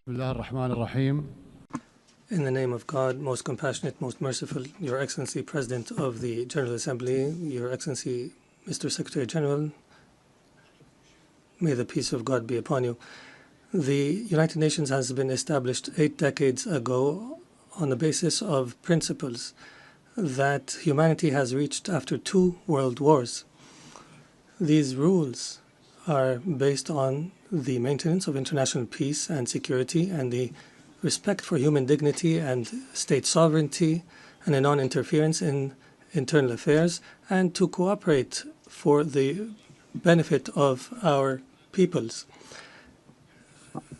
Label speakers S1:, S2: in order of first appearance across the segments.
S1: Bismillah ar-Rahman ar-Rahim.
S2: In the name of God, most compassionate, most merciful, Your Excellency, President of the General Assembly, Your Excellency, Mr. Secretary General, may the peace of God be upon you. The United Nations has been established 8 decades ago on the basis of principles that humanity has reached after 2 world wars. These rules are based on the maintenance of international peace and security and the respect for human dignity and state sovereignty and a non-interference in internal affairs, and to cooperate for the benefit of our peoples.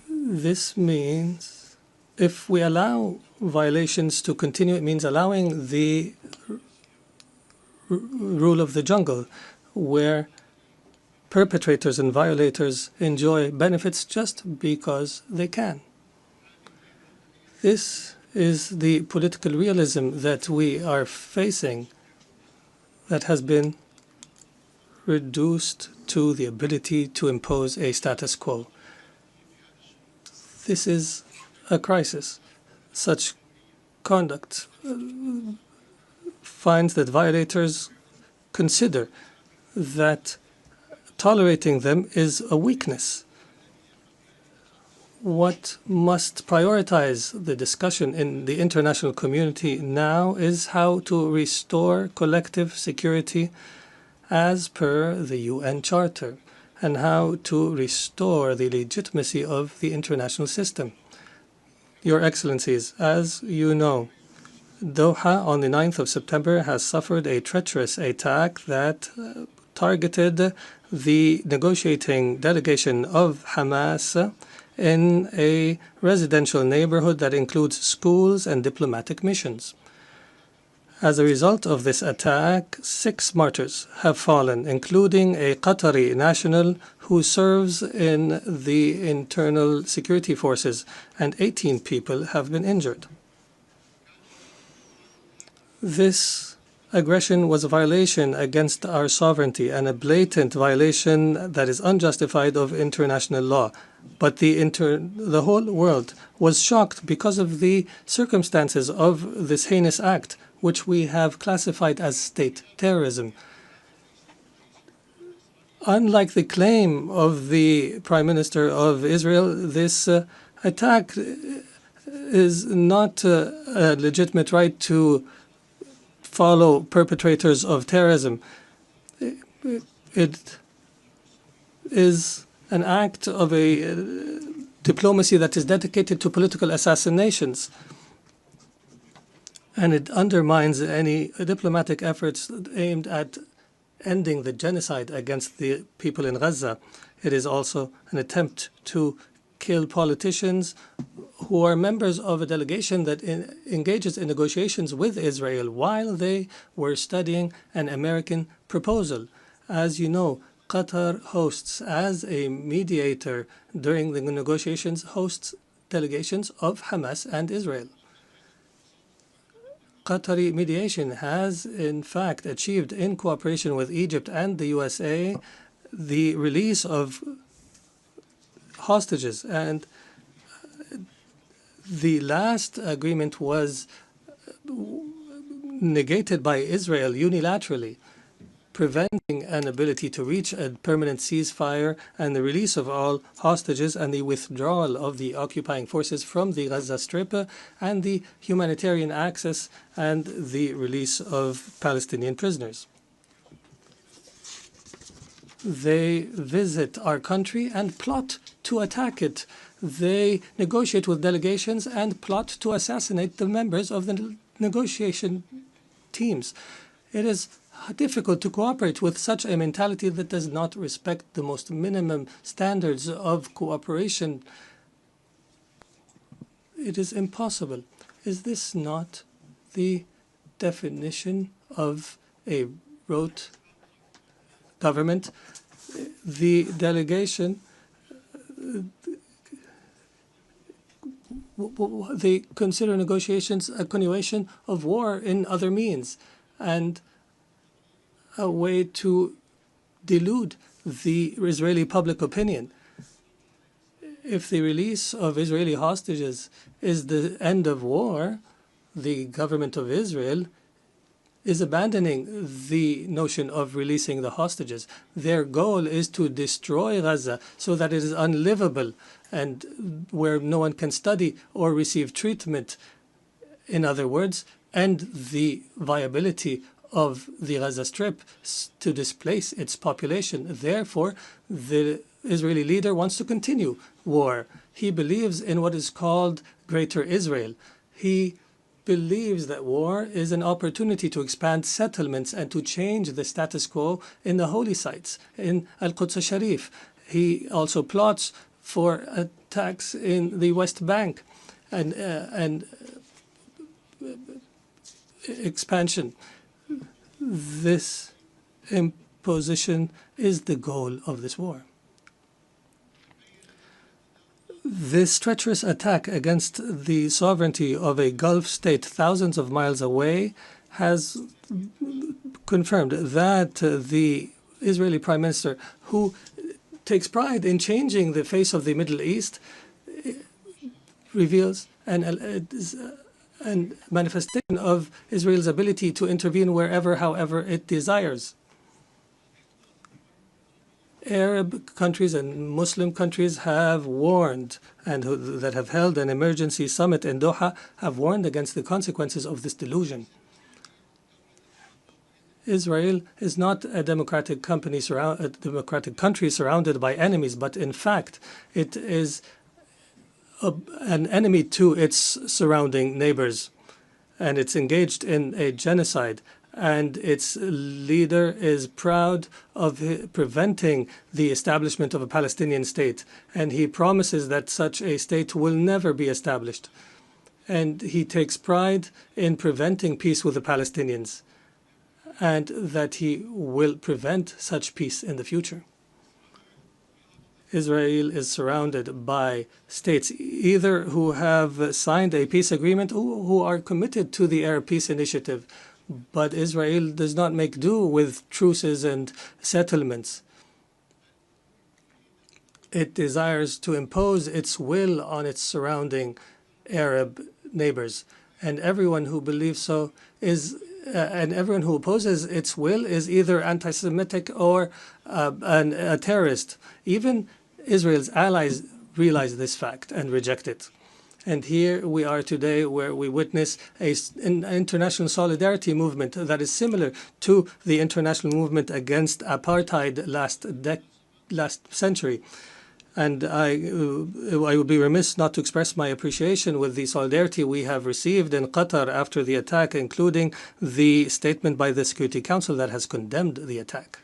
S2: This means if we allow violations to continue, it means allowing the rule of the jungle, where perpetrators and violators enjoy benefits just because they can. This is the political realism that we are facing, that has been reduced to the ability to impose a status quo. This is a crisis. Such conduct finds that violators consider that tolerating them is a weakness. What must prioritize the discussion in the international community now is how to restore collective security as per the UN Charter, and how to restore the legitimacy of the international system. Your Excellencies, as you know, Doha on the 9th of September has suffered a treacherous attack that targeted the negotiating delegation of Hamas in a residential neighborhood that includes schools and diplomatic missions. As a result of this attack, 6 martyrs have fallen, including a Qatari national who serves in the internal security forces, and 18 people have been injured. This aggression was a violation against our sovereignty and a blatant violation that is unjustified of international law. But the whole world was shocked because of the circumstances of this heinous act, which we have classified as state terrorism. Unlike the claim of the Prime Minister of Israel, this attack is not a legitimate right to follow perpetrators of terrorism. It is an act of a diplomacy that is dedicated to political assassinations, and it undermines any diplomatic efforts aimed at ending the genocide against the people in Gaza. It is also an attempt to kill politicians who are members of a delegation that engages in negotiations with Israel while they were studying an American proposal. As you know, Qatar hosts, as a mediator during the negotiations, hosts delegations of Hamas and Israel. Qatari mediation has, in fact, achieved, in cooperation with Egypt and the USA, the release of hostages. And the last agreement was negated by Israel unilaterally, preventing an ability to reach a permanent ceasefire and the release of all hostages and the withdrawal of the occupying forces from the Gaza Strip and the humanitarian access and the release of Palestinian prisoners. They visit our country and plot to attack it. They negotiate with delegations and plot to assassinate the members of the negotiation teams. It is difficult to cooperate with such a mentality that does not respect the most minimum standards of cooperation. It is impossible. Is this not the definition of a rote government? The delegation, they consider negotiations a continuation of war in other means and a way to delude the Israeli public opinion. If the release of Israeli hostages is the end of war, the government of Israel is abandoning the notion of releasing the hostages. Their goal is to destroy Gaza so that it is unlivable and where no one can study or receive treatment. In other words, end the viability of the Gaza Strip to displace its population. Therefore, the Israeli leader wants to continue war. He believes in what is called Greater Israel. He believes that war is an opportunity to expand settlements and to change the status quo in the holy sites in Al-Quds al-Sharif. He also plots for attacks in the West Bank and expansion. This imposition is the goal of this war. This treacherous attack against the sovereignty of a Gulf state thousands of miles away has confirmed that the Israeli Prime Minister, who takes pride in changing the face of the Middle East, reveals an manifestation of Israel's ability to intervene wherever, however it desires. Arab countries and Muslim countries have warned, and that have held an emergency summit in Doha, have warned against the consequences of this delusion. Israel is not a democratic country surrounded by enemies, but in fact, it is an enemy to its surrounding neighbors, and it's engaged in a genocide. And its leader is proud of preventing the establishment of a Palestinian state. And he promises that such a state will never be established. And he takes pride in preventing peace with the Palestinians, and that he will prevent such peace in the future. Israel is surrounded by states either who have signed a peace agreement or who are committed to the Arab Peace Initiative. But Israel does not make do with truces and settlements. It desires to impose its will on its surrounding Arab neighbors. And everyone who believes so is, and everyone who opposes its will is either anti-Semitic or a terrorist. Even Israel's allies realize this fact and reject it. And here we are today, where we witness an international solidarity movement that is similar to the international movement against apartheid last century. And I would be remiss not to express my appreciation with the solidarity we have received in Qatar after the attack, including the statement by the Security Council that has condemned the attack.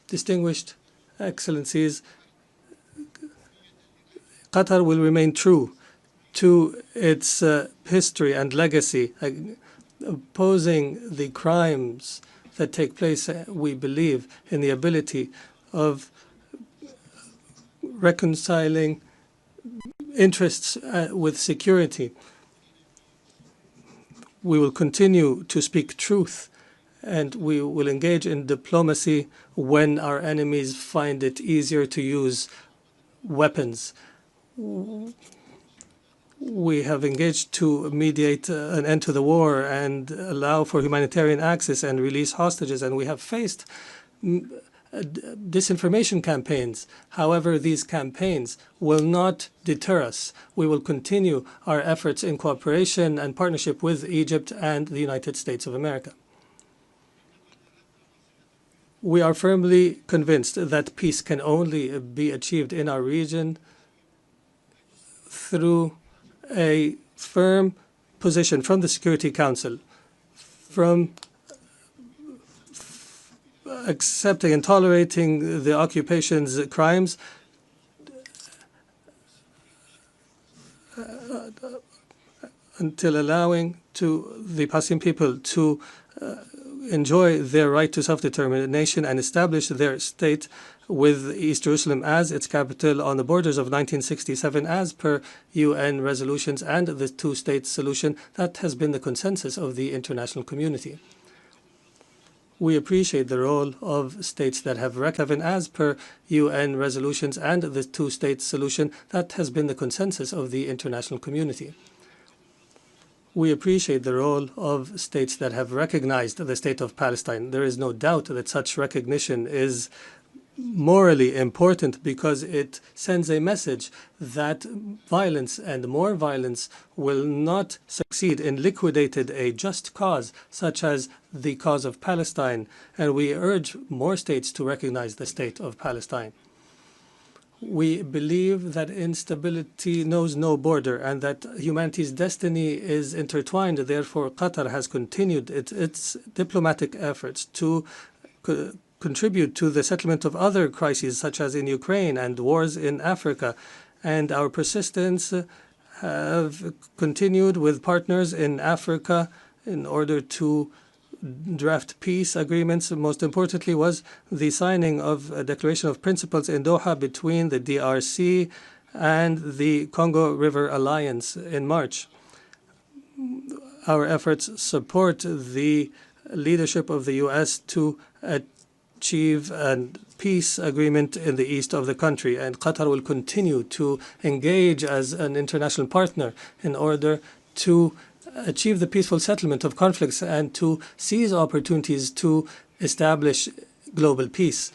S2: Distinguished Excellencies, Qatar will remain true to its history and legacy, opposing the crimes that take place. We believe in the ability of reconciling interests with security. We will continue to speak truth, and we will engage in diplomacy when our enemies find it easier to use weapons. We have engaged to mediate an end to the war and allow for humanitarian access and release hostages, and we have faced disinformation campaigns. However, these campaigns will not deter us. We will continue our efforts in cooperation and partnership with Egypt and the United States of America. We are firmly convinced that peace can only be achieved in our region through a firm position from the Security Council, from accepting and tolerating the occupation's crimes, until allowing to the Palestinian people to enjoy their right to self-determination and establish their state with East Jerusalem as its capital on the borders of 1967 as per UN resolutions and the two-state solution that has been the consensus of the international community. We appreciate the role of states that have recognized, as per UN resolutions and the two-state solution that has been the consensus of the international community. We appreciate the role of states that have recognized the state of Palestine. There is no doubt that such recognition is morally important because it sends a message that violence and more violence will not succeed in liquidating a just cause such as the cause of Palestine, and we urge more states to recognize the state of Palestine. We believe that instability knows no border and that humanity's destiny is intertwined. Therefore, Qatar has continued its diplomatic efforts to contribute to the settlement of other crises, such as in Ukraine and wars in Africa. And our persistence have continued with partners in Africa in order to draft peace agreements. Most importantly was the signing of a declaration of principles in Doha between the DRC and the Congo River Alliance in March. Our efforts support the leadership of the U.S. to achieve a peace agreement in the east of the country, and Qatar will continue to engage as an international partner in order to achieve the peaceful settlement of conflicts and to seize opportunities to establish global peace.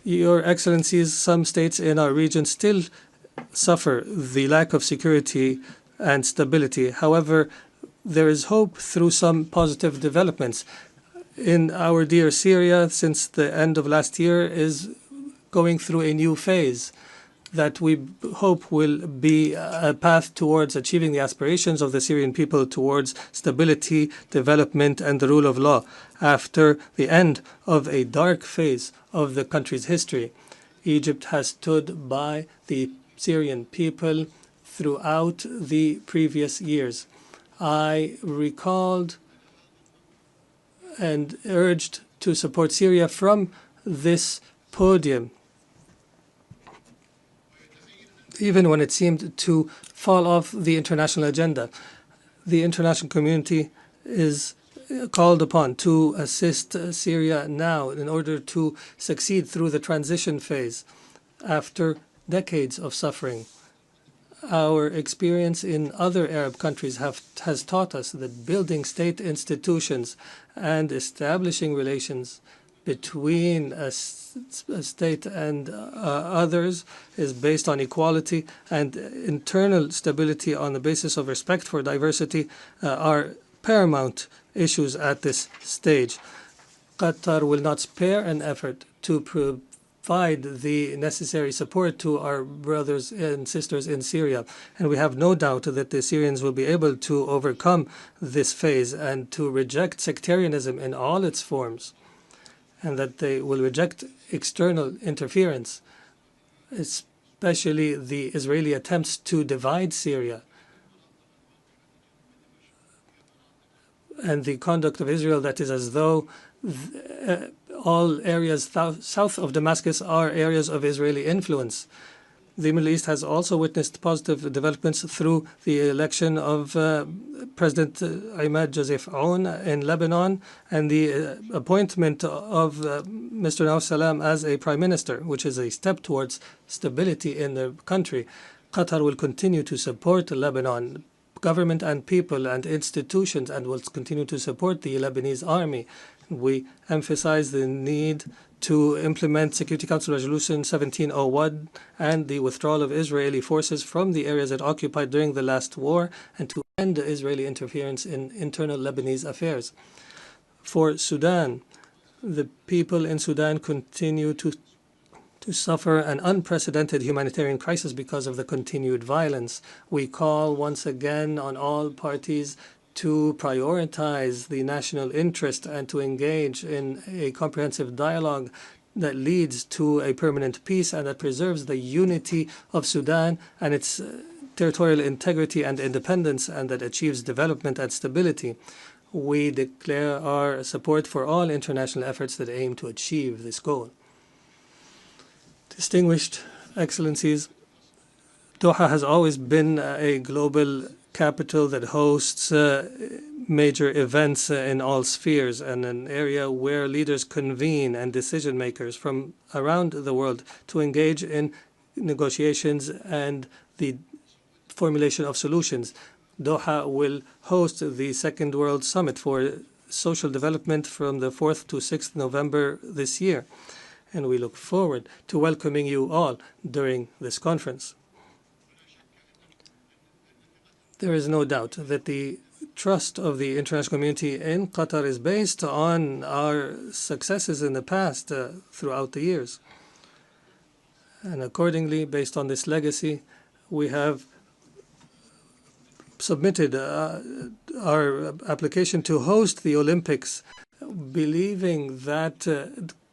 S2: Your Excellencies, some states in our region still suffer the lack of security and stability. However, there is hope through some positive developments. In our dear Syria, since the end of last year, is going through a new phase that we hope will be a path towards achieving the aspirations of the Syrian people towards stability, development, and the rule of law after the end of a dark phase of the country's history. Egypt has stood by the Syrian people throughout the previous years. I recalled and urged to support Syria from this podium, even when it seemed to fall off the international agenda. The international community is called upon to assist Syria now in order to succeed through the transition phase after decades of suffering. Our experience in other Arab countries has taught us that building state institutions and establishing relations between a state and others is based on equality, and internal stability on the basis of respect for diversity are paramount issues at this stage. Qatar will not spare an effort to provide the necessary support to our brothers and sisters in Syria, and we have no doubt that the Syrians will be able to overcome this phase and to reject sectarianism in all its forms, and that they will reject external interference, especially the Israeli attempts to divide Syria and the conduct of Israel that is as though all areas south of Damascus are areas of Israeli influence. The Middle East has also witnessed positive developments through the election of President Imad Joseph Aoun in Lebanon and the appointment of Mr. Nawaf Salam as a prime minister, which is a step towards stability in the country. Qatar will continue to support Lebanon government and people and institutions and will continue to support the Lebanese army. We emphasize the need to implement Security Council Resolution 1701 and the withdrawal of Israeli forces from the areas it occupied during the last war, and to end Israeli interference in internal Lebanese affairs. For Sudan, the people in Sudan continue to suffer an unprecedented humanitarian crisis because of the continued violence. We call once again on all parties to prioritize the national interest and to engage in a comprehensive dialogue that leads to a permanent peace and that preserves the unity of Sudan and its territorial integrity and independence, and that achieves development and stability. We declare our support for all international efforts that aim to achieve this goal. Distinguished Excellencies, Doha has always been a global capital that hosts major events in all spheres, and an area where leaders convene and decision makers from around the world to engage in negotiations and the formulation of solutions. Doha will host the Second World Summit for Social Development from the 4th to 6th November this year, and we look forward to welcoming you all during this conference. There is no doubt that the trust of the international community in Qatar is based on our successes in the past throughout the years. And accordingly, based on this legacy, we have submitted our application to host the Olympics, believing that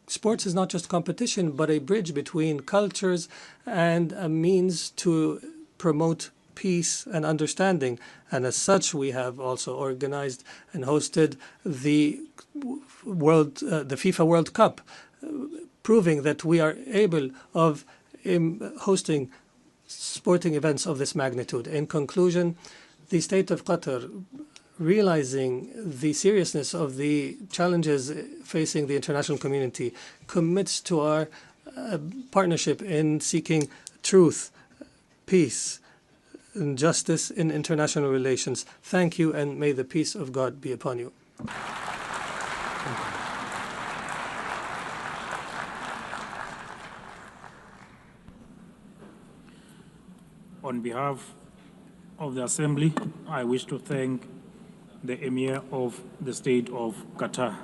S2: sports is not just competition, but a bridge between cultures and a means to promote peace and understanding. And as such, we have also organized and hosted the FIFA World Cup, proving that we are able of hosting sporting events of this magnitude. In conclusion, the state of Qatar, realizing the seriousness of the challenges facing the international community, commits to our partnership in seeking truth, peace, and justice in international relations. Thank you, and may the peace of God be upon you.
S1: On behalf of the Assembly, I wish to thank the Emir of the State of Qatar.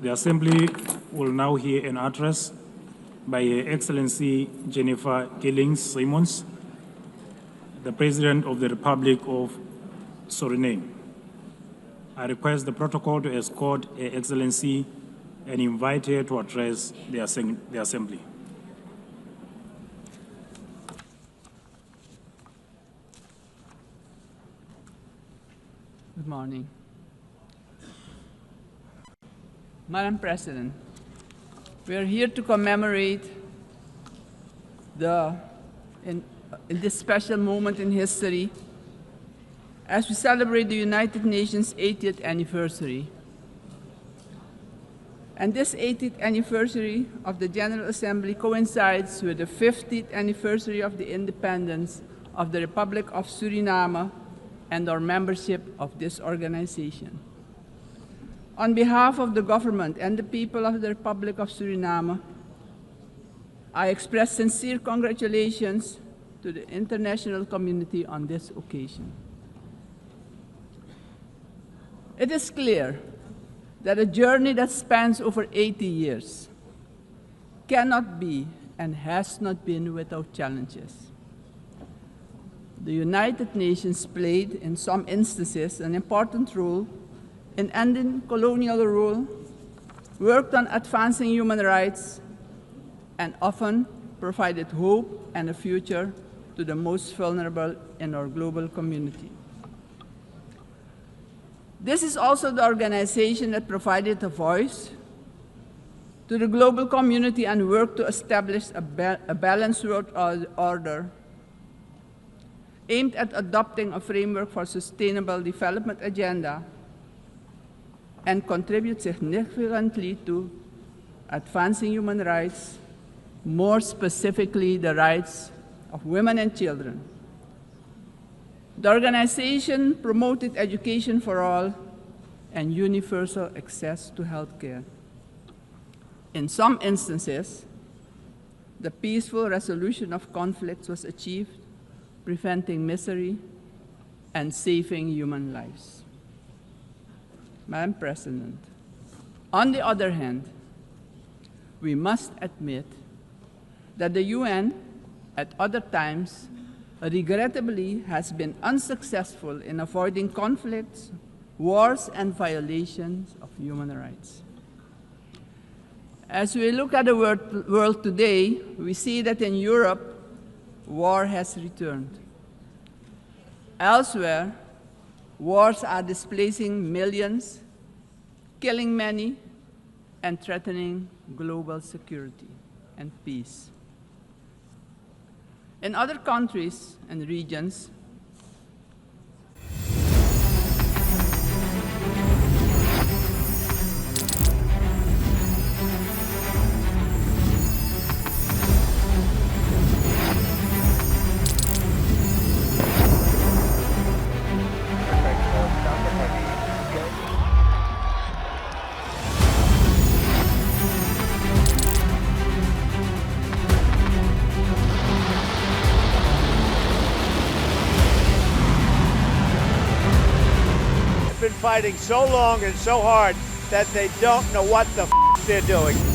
S1: The Assembly will now hear an address by Her Excellency Jennifer Gillings-Simons, the President of the Republic of Suriname. I request the protocol to escort Her Excellency and invite her to address the Assembly.
S3: Good morning. Madam President, we are here to commemorate in this special moment in history as we celebrate the United Nations 80th anniversary. And this 80th anniversary of the General Assembly coincides with the 50th anniversary of the independence of the Republic of Suriname and our membership of this organization. On behalf of the government and the people of the Republic of Suriname, I express sincere congratulations to the international community on this occasion. It is clear that a journey that spans over 80 years cannot be and has not been without challenges. The United Nations played, in some instances, an important role in ending colonial rule, worked on advancing human rights, and often provided hope and a future to the most vulnerable in our global community. This is also the organization that provided a voice to the global community and worked to establish a balanced world order aimed at adopting a framework for sustainable development agenda and contribute significantly to advancing human rights, more specifically the rights of women and children. The organization promoted education for all and universal access to health care. In some instances, the peaceful resolution of conflicts was achieved, preventing misery and saving human lives. Madam President, on the other hand, we must admit that the UN, at other times, regrettably has been unsuccessful in avoiding conflicts, wars, and violations of human rights. As we look at the world today, we see that in Europe, war has returned. Elsewhere, wars are displacing millions, killing many, and threatening global security and peace. In other countries and regions,
S4: been fighting so long and so hard that they don't know what the they're doing.